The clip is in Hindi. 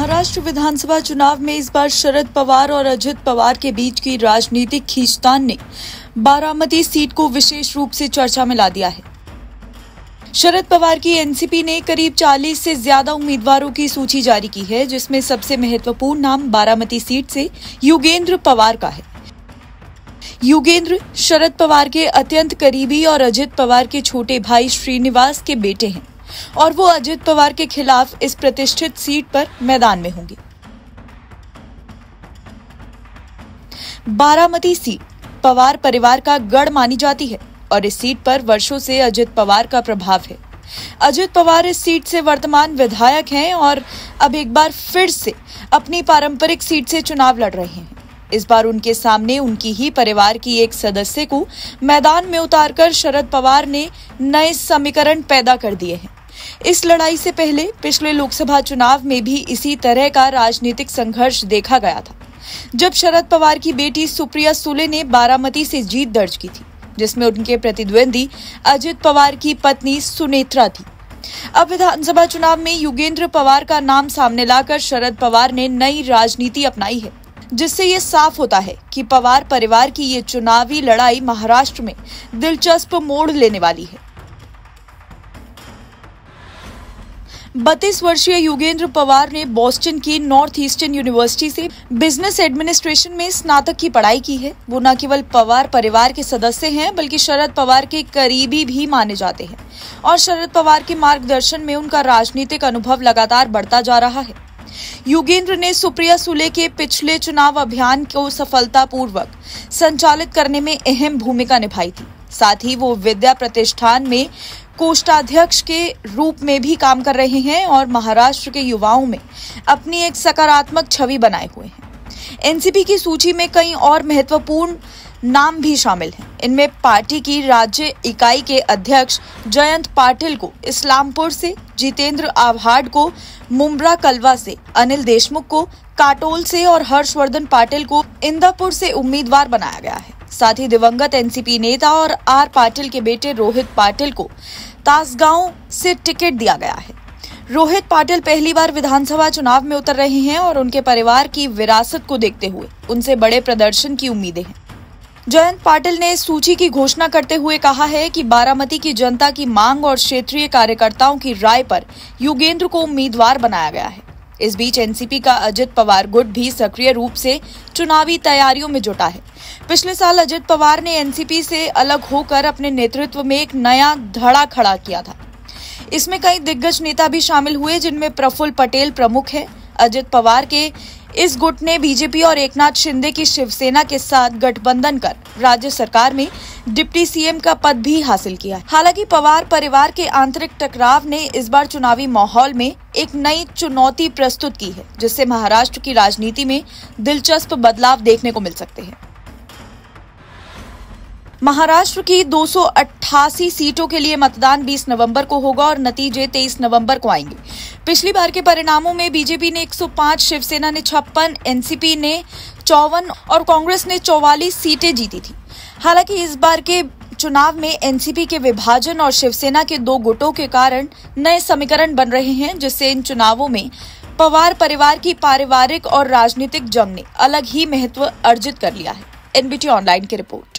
महाराष्ट्र विधानसभा चुनाव में इस बार शरद पवार और अजित पवार के बीच की राजनीतिक खींचतान ने बारामती सीट को विशेष रूप से चर्चा में ला दिया है। शरद पवार की एनसीपी ने करीब 40 से ज्यादा उम्मीदवारों की सूची जारी की है, जिसमें सबसे महत्वपूर्ण नाम बारामती सीट से योगेंद्र पवार का है। योगेंद्र शरद पवार के अत्यंत करीबी और अजित पवार के छोटे भाई श्रीनिवास के बेटे हैं और वो अजित पवार के खिलाफ इस प्रतिष्ठित सीट पर मैदान में होंगे। बारामती सीट पवार परिवार का गढ़ मानी जाती है और इस सीट पर वर्षों से अजित पवार का प्रभाव है। अजित पवार इस सीट से वर्तमान विधायक हैं और अब एक बार फिर से अपनी पारंपरिक सीट से चुनाव लड़ रहे हैं। इस बार उनके सामने उनकी ही परिवार की एक सदस्य को मैदान में उतारकर शरद पवार ने नए समीकरण पैदा कर दिए हैं। इस लड़ाई से पहले पिछले लोकसभा चुनाव में भी इसी तरह का राजनीतिक संघर्ष देखा गया था, जब शरद पवार की बेटी सुप्रिया सुले ने बारामती से जीत दर्ज की थी, जिसमें उनके प्रतिद्वंदी अजित पवार की पत्नी सुनेत्रा थी। अब विधानसभा चुनाव में योगेंद्र पवार का नाम सामने लाकर शरद पवार ने नई राजनीति अपनाई है, जिससे ये साफ होता है कि पवार परिवार की ये चुनावी लड़ाई महाराष्ट्र में दिलचस्प मोड़ लेने वाली है। 32 वर्षीय योगेंद्र पवार ने बोस्टन की नॉर्थ ईस्टर्न यूनिवर्सिटी से बिजनेस एडमिनिस्ट्रेशन में स्नातक की पढ़ाई की है। वो न केवल पवार परिवार के सदस्य हैं, बल्कि शरद पवार के करीबी भी माने जाते हैं और शरद पवार के मार्गदर्शन में उनका राजनीतिक अनुभव लगातार बढ़ता जा रहा है। योगेंद्र ने सुप्रिया सुले के पिछले चुनाव अभियान को सफलतापूर्वक संचालित करने में अहम भूमिका निभाई थी। साथ ही वो विद्या प्रतिष्ठान में कोषाध्यक्ष के रूप में भी काम कर रहे हैं और महाराष्ट्र के युवाओं में अपनी एक सकारात्मक छवि बनाए हुए हैं। एनसीपी की सूची में कई और महत्वपूर्ण नाम भी शामिल हैं। इनमें पार्टी की राज्य इकाई के अध्यक्ष जयंत पाटिल को इस्लामपुर से, जितेंद्र आव्हाड को मुंब्रा कलवा से, अनिल देशमुख को काटोल से और हर्षवर्धन पाटिल को इंदापुर से उम्मीदवार बनाया गया है। साथ ही दिवंगत एनसीपी नेता और आर पाटिल के बेटे रोहित पाटिल को तासगांव से टिकट दिया गया है। रोहित पाटिल पहली बार विधानसभा चुनाव में उतर रहे हैं और उनके परिवार की विरासत को देखते हुए उनसे बड़े प्रदर्शन की उम्मीदें हैं। जयंत पाटिल ने इस सूची की घोषणा करते हुए कहा है कि बारामती की जनता की मांग और क्षेत्रीय कार्यकर्ताओं की राय पर योगेंद्र को उम्मीदवार बनाया गया है। इस बीच एनसीपी का अजित पवार गुट भी सक्रिय रूप से चुनावी तैयारियों में जुटा है। पिछले साल अजित पवार ने एनसीपी से अलग होकर अपने नेतृत्व में एक नया धड़ा खड़ा किया था। इसमें कई दिग्गज नेता भी शामिल हुए, जिनमें प्रफुल्ल पटेल प्रमुख है। अजित पवार के इस गुट ने बीजेपी और एकनाथ शिंदे की शिवसेना के साथ गठबंधन कर राज्य सरकार में डिप्टी सीएम का पद भी हासिल किया है। हालांकि पवार परिवार के आंतरिक टकराव ने इस बार चुनावी माहौल में एक नई चुनौती प्रस्तुत की है, जिससे महाराष्ट्र की राजनीति में दिलचस्प बदलाव देखने को मिल सकते हैं। महाराष्ट्र की 288 सीटों के लिए मतदान 20 नवंबर को होगा और नतीजे 23 नवंबर को आएंगे। पिछली बार के परिणामों में बीजेपी ने 105, शिवसेना ने 56, एनसीपी ने 54 और कांग्रेस ने 44 सीटें जीती थी। हालांकि इस बार के चुनाव में एनसीपी के विभाजन और शिवसेना के दो गुटों के कारण नए समीकरण बन रहे हैं, जिससे इन चुनावों में पवार परिवार की पारिवारिक और राजनीतिक जंग ने अलग ही महत्व अर्जित कर लिया है। एनबीटी ऑनलाइन की रिपोर्ट।